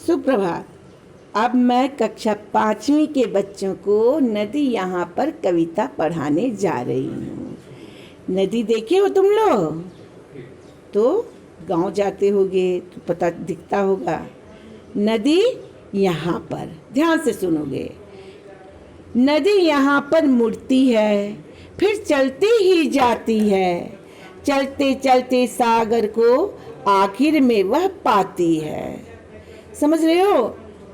सुप्रभात। अब मैं कक्षा 5वीं के बच्चों को नदी यहाँ पर कविता पढ़ाने जा रही हूँ। नदी देखे हो तुम लोग? तो गांव जाते होगे तो पता दिखता होगा। नदी यहाँ पर, ध्यान से सुनोगे। नदी यहाँ पर मुड़ती है, फिर चलती ही जाती है। चलते चलते सागर को आखिर में वह पाती है। समझ रहे हो?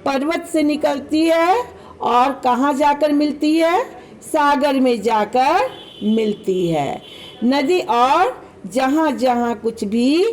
पर्वत से निकलती है और कहाँ जाकर मिलती है? सागर में जाकर मिलती है नदी। और जहाँ जहाँ कुछ भी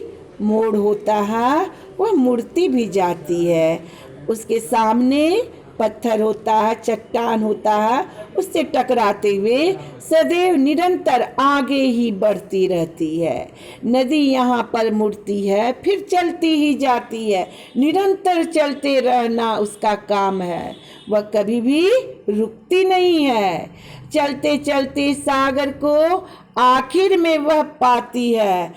मोड़ होता है वह मुड़ती भी जाती है। उसके सामने पत्थर होता है, चट्टान होता है, उससे टकराते हुए सदैव निरंतर आगे ही बढ़ती रहती है। नदी यहाँ पर मुड़ती है, फिर चलती ही जाती है। निरंतर चलते रहना उसका काम है, वह कभी भी रुकती नहीं है। चलते चलते सागर को आखिर में वह पाती है।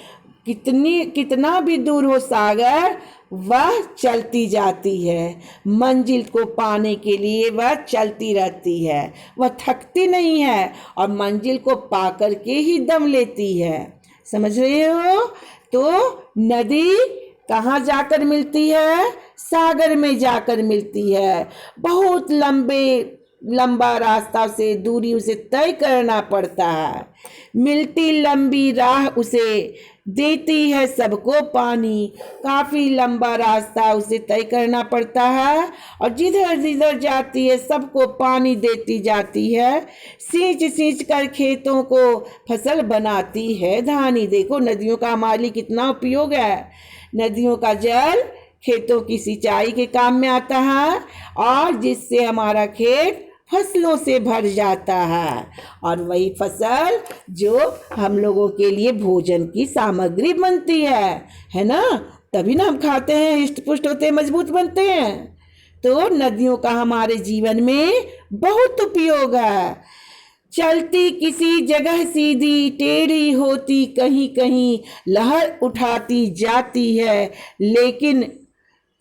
कितना भी दूर हो सागर, वह चलती जाती है। मंजिल को पाने के लिए वह चलती रहती है, वह थकती नहीं है और मंजिल को पा करके ही दम लेती है। समझ रहे हो? तो नदी कहाँ जाकर मिलती है? सागर में जाकर मिलती है। बहुत लंबा रास्ता से दूरी उसे तय करना पड़ता है। मिलती लंबी राह उसे देती है सबको पानी। काफी लंबा रास्ता उसे तय करना पड़ता है और जिधर जिधर जाती है सबको पानी देती जाती है। सींच सींच कर खेतों को फसल बनाती है धानी। देखो नदियों का हमारे लिए कितना उपयोग है। नदियों का जल खेतों की सिंचाई के काम में आता है और जिससे हमारा खेत फसलों से भर जाता है और वही फसल जो हम लोगों के लिए भोजन की सामग्री बनती है ना? तभी ना हम खाते हैं, हिष्ट पुष्ट होते हैं, मजबूत बनते हैं। तो नदियों का हमारे जीवन में बहुत उपयोग है। चलती किसी जगह सीधी, टेढ़ी होती कहीं कहीं, लहर उठाती जाती है लेकिन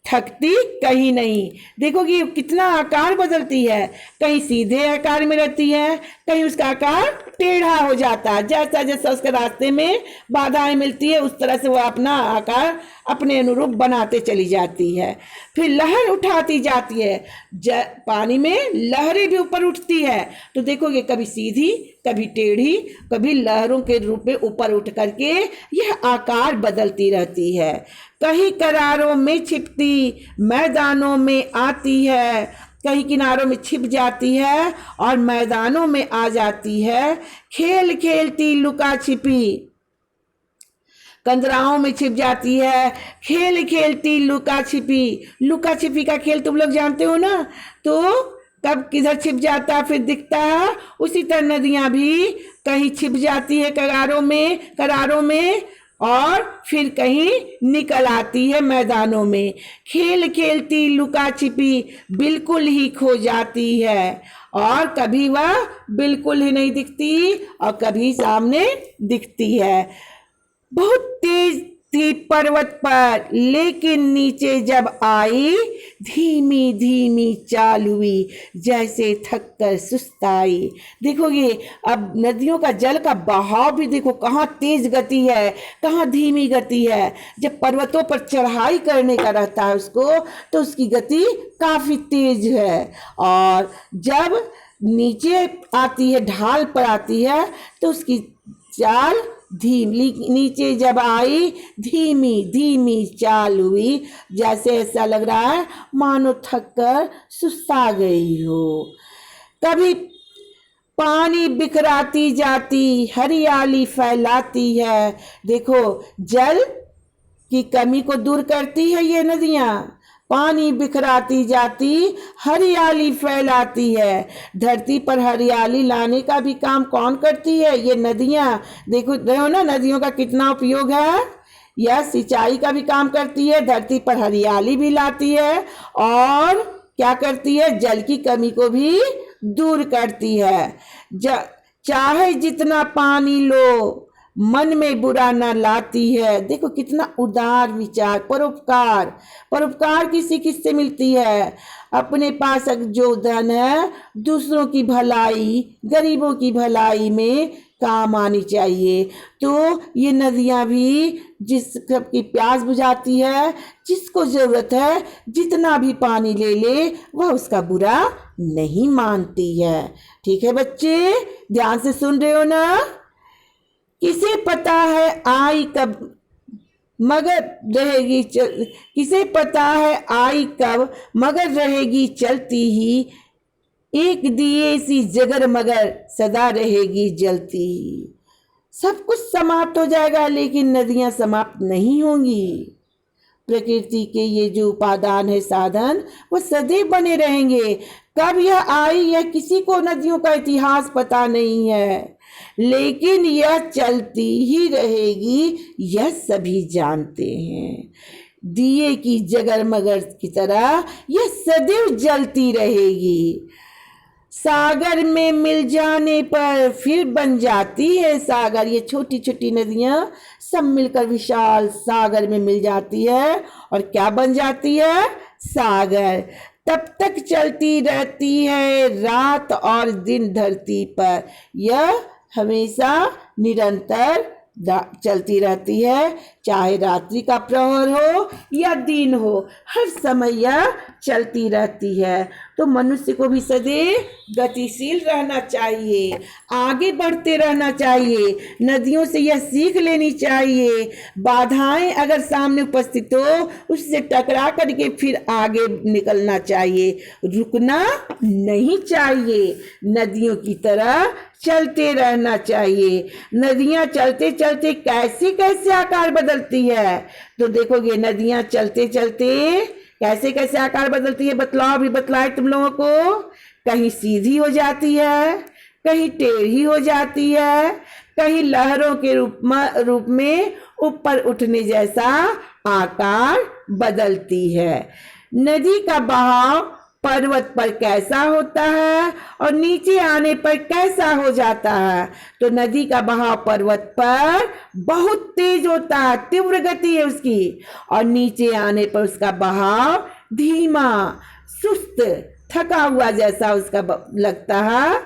थकती कहीं नहीं। देखो कि कितना आकार बदलती है। कहीं सीधे आकार में रहती है, कहीं उसका आकार टेढ़ा हो जाता है। जैसा जैसा उसके रास्ते में बाधाएं मिलती है उस तरह से वो अपना आकार अपने अनुरूप बनाते चली जाती है। फिर लहर उठाती जाती है। पानी में लहरें भी ऊपर उठती है। तो देखोगे कभी सीधी, कभी टेढ़ी, कभी लहरों के रूप में ऊपर उठ करके यह आकार बदलती रहती है। कहीं किनारों में छिपती मैदानों में आती है, कहीं किनारों में छिप जाती है और मैदानों में आ जाती है। खेल खेलती लुका छिपी, कंदराओं में छिप जाती है। खेल खेलती लुका छिपी का खेल तुम लोग जानते हो ना? तो कब किधर छिप जाता फिर दिखता है। उसी तरह नदियां भी कहीं छिप जाती है करारों में और फिर कहीं निकल आती है मैदानों में। खेल खेलती लुका छिपी बिल्कुल ही खो जाती है और कभी वह बिल्कुल ही नहीं दिखती और कभी सामने दिखती है। बहुत तेज थी पर्वत पर लेकिन नीचे जब आई, धीमी धीमी चाल हुई जैसे थक कर सुस्ताई। देखोगे अब नदियों का जल का बहाव भी देखो कहाँ तेज गति है, कहाँ धीमी गति है। जब पर्वतों पर चढ़ाई करने का रहता है उसको, तो उसकी गति काफी तेज है और जब नीचे आती है, ढाल पर आती है, तो उसकी चाल नीचे जब आई धीमी धीमी चाल हुई जैसे ऐसा लग रहा है मानो थक कर सुस्ता गई हो। कभी पानी बिखराती जाती हरियाली फैलाती है। देखो जल की कमी को दूर करती है ये नदियाँ। पानी बिखराती जाती हरियाली फैलाती है। धरती पर हरियाली लाने का भी काम कौन करती है? ये नदियाँ। देखो रहे हो ना नदियों का कितना उपयोग है। यह सिंचाई का भी काम करती है, धरती पर हरियाली भी लाती है और क्या करती है? जल की कमी को भी दूर करती है। चाहे जितना पानी लो मन में बुरा न लाती है। देखो कितना उदार विचार। परोपकार, परोपकार किसी किससे मिलती है? अपने पास जो धन है दूसरों की भलाई, गरीबों की भलाई में काम आनी चाहिए। तो ये नदियाँ भी जिस सबकी प्यास बुझाती है, जिसको जरूरत है जितना भी पानी ले ले वह उसका बुरा नहीं मानती है। ठीक है बच्चे, ध्यान से सुन रहे हो ना? किसे पता है आई कब मगर रहेगी किसे पता है आई कब मगर रहेगी चलती ही, एक दिए सी जगर मगर सदा रहेगी जलती ही। सब कुछ समाप्त हो जाएगा लेकिन नदियां समाप्त नहीं होंगी। प्रकृति के ये जो उपादान है, साधन, वो सदैव बने रहेंगे। कब यह आई यह किसी को नदियों का इतिहास पता नहीं है, लेकिन यह चलती ही रहेगी यह सभी जानते हैं। दिए की जगर मगर की तरह यह सदैव जलती रहेगी। सागर में मिल जाने पर फिर बन जाती है सागर। ये छोटी छोटी नदियां सब मिलकर विशाल सागर में मिल जाती है और क्या बन जाती है? सागर। तब तक चलती रहती है रात और दिन धरती पर। यह हमेशा निरंतर चलती रहती है, चाहे रात्रि का प्रहर हो या दिन हो, हर समय यह चलती रहती है। तो मनुष्य को भी सदैव गतिशील रहना चाहिए, आगे बढ़ते रहना चाहिए। नदियों से यह सीख लेनी चाहिए, बाधाएं अगर सामने उपस्थित हो उससे टकरा करके फिर आगे निकलना चाहिए, रुकना नहीं चाहिए। नदियों की तरह चलते रहना चाहिए। नदियां चलते चलते कैसे कैसे आकार बदलती है, तो देखोगे नदियां चलते चलते कैसे कैसे आकार बदलती है। बतलाओ, भी बतलाए तुम लोगों को। कहीं सीधी हो जाती है, कहीं टेढ़ी हो जाती है, कहीं लहरों के रूप में ऊपर उठने जैसा आकार बदलती है। नदी का बहाव पर्वत पर कैसा होता है और नीचे आने पर कैसा हो जाता है? तो नदी का बहाव पर्वत पर बहुत तेज होता है, तीव्र गति है उसकी, और नीचे आने पर उसका बहाव धीमा, सुस्त, थका हुआ जैसा उसका लगता है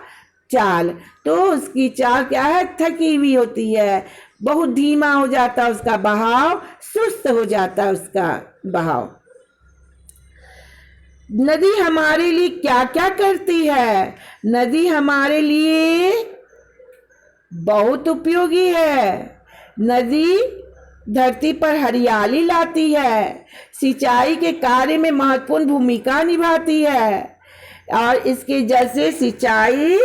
चाल। तो उसकी चाल क्या है? थकी हुई होती है, बहुत धीमा हो जाता है उसका बहाव, सुस्त हो जाता है उसका बहाव। नदी हमारे लिए क्या क्या करती है? नदी हमारे लिए बहुत उपयोगी है। नदी धरती पर हरियाली लाती है, सिंचाई के कार्य में महत्वपूर्ण भूमिका निभाती है, और इसके जल से सिंचाई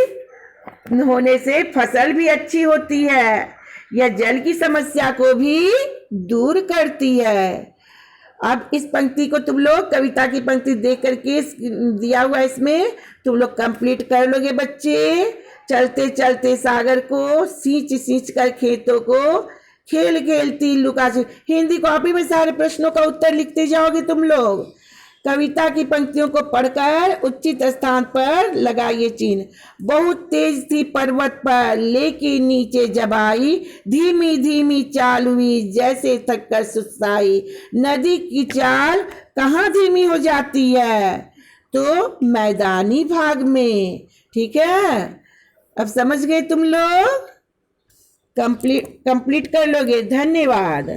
होने से फसल भी अच्छी होती है। यह जल की समस्या को भी दूर करती है। अब इस पंक्ति को तुम लोग, कविता की पंक्ति देख करके दिया हुआ इसमें तुम लोग कंप्लीट कर लोगे बच्चे। चलते चलते सागर को, सींच सींच कर खेतों को, खेल खेलती लुका छिपी। हिंदी कॉपी में सारे प्रश्नों का उत्तर लिखते जाओगे तुम लोग। कविता की पंक्तियों को पढ़कर उचित स्थान पर लगाइए चिन्ह। बहुत तेज थी पर्वत पर लेकिन नीचे जब आई, धीमी धीमी चाल हुई जैसे थक कर सुस्ताई। नदी की चाल कहाँ धीमी हो जाती है? तो मैदानी भाग में। ठीक है, अब समझ गए तुम लोग? कंप्लीट कर लोगे। धन्यवाद।